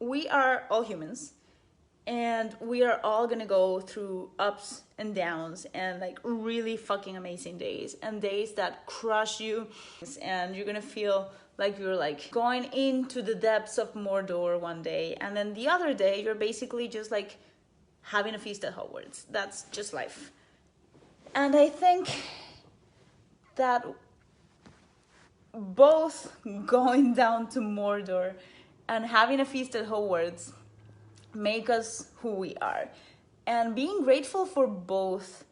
we are all humans, and we are all gonna go through ups and downs and like really fucking amazing days and days that crush you, and you're gonna feel like you're like going into the depths of Mordor one day, and then the other day you're basically just like having a feast at Hogwarts. That's just life. And I think that both going down to Mordor and having a feast at Hogwarts make us who we are. And being grateful for both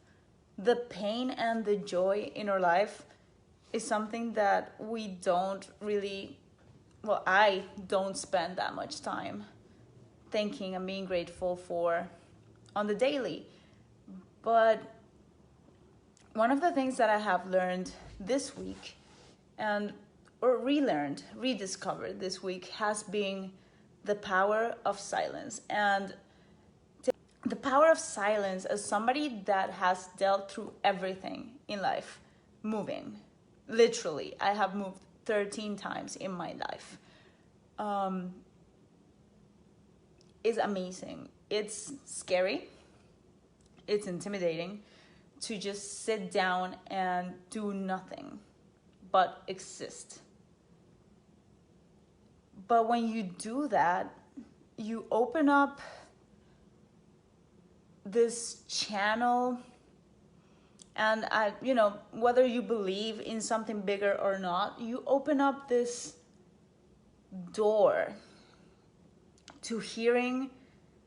the pain and the joy in our life is something that we don't really, well, I don't spend that much time thinking and being grateful for on the daily. But one of the things that I have learned this week or relearned, rediscovered this week has been the power of silence. And the power of silence as somebody that has dealt through everything in life, moving. Literally, I have moved 13 times in my life. Is amazing. It's scary. It's intimidating to just sit down and do nothing but exist. But when you do that, you open up this channel, and whether you believe in something bigger or not, you open up this door to hearing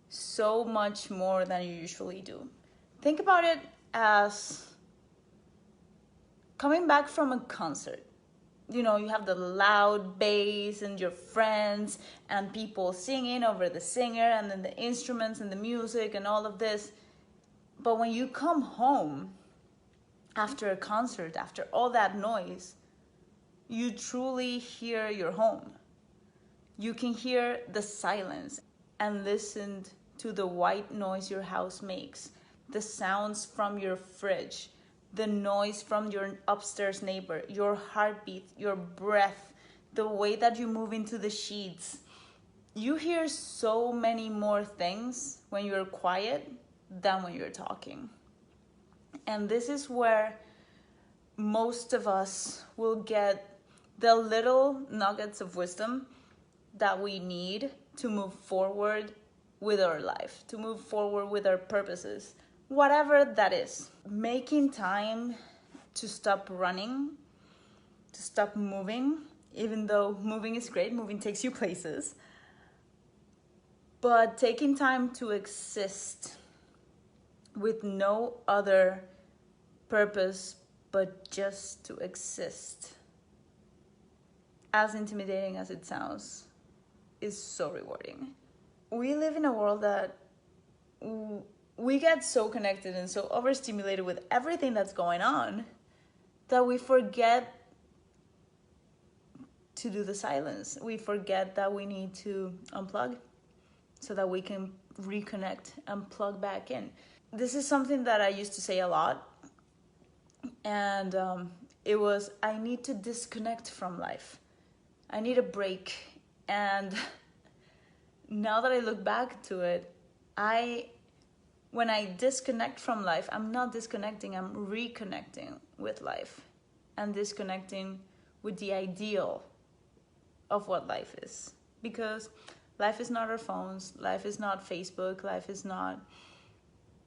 so much more than you usually do. Think about it as coming back from a concert. You have the loud bass and your friends and people singing over the singer and then the instruments and the music and all of this. But when you come home after a concert, after all that noise, you truly hear your home. You can hear the silence and listen to the white noise your house makes, the sounds from your fridge, the noise from your upstairs neighbor, your heartbeat, your breath, the way that you move into the sheets. You hear so many more things when you're quiet than when you're talking. And this is where most of us will get the little nuggets of wisdom that we need to move forward with our life, to move forward with our purposes, whatever that is. Making time to stop running, to stop moving, even though moving is great, moving takes you places. But taking time to exist with no other purpose but just to exist, as intimidating as it sounds, is so rewarding. We live in a world that we get so connected and so overstimulated with everything that's going on that we forget to do the silence. We forget that we need to unplug so that we can reconnect and plug back in. This is something that I used to say a lot, and it was, I need to disconnect from life. I need a break. And now that I look back to it, when I disconnect from life, I'm not disconnecting, I'm reconnecting with life and disconnecting with the ideal of what life is. Because life is not our phones, life is not Facebook, life is not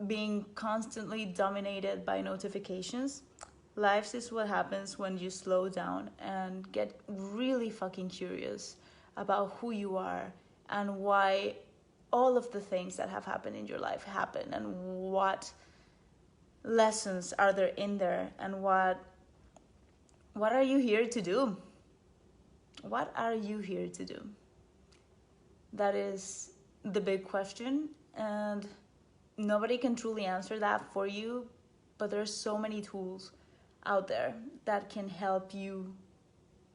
being constantly dominated by notifications. Life is what happens when you slow down and get really fucking curious about who you are and why all of the things that have happened in your life happen, and what lessons are there in there, and what are you here to do? What are you here to do? That is the big question, and nobody can truly answer that for you, but there's so many tools out there that can help you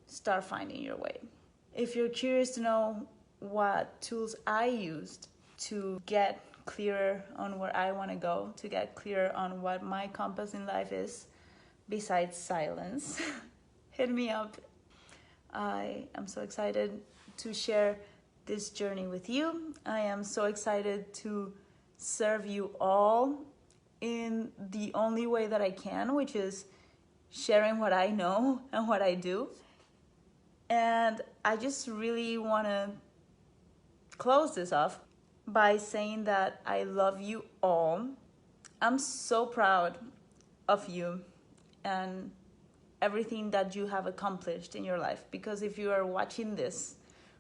start finding your way. If you're curious to know what tools I used to get clearer on where I want to go, to get clearer on what my compass in life is, besides silence, hit me up. I am so excited to share this journey with you. I am so excited to serve you all in the only way that I can, which is sharing what I know and what I do. And I just really want to close this off by saying that I love you all. I'm so proud of you and everything that you have accomplished in your life, because if you are watching this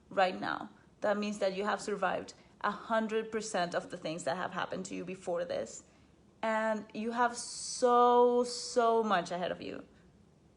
right now, that means that you have survived 100% of the things that have happened to you before this, and you have so much ahead of you.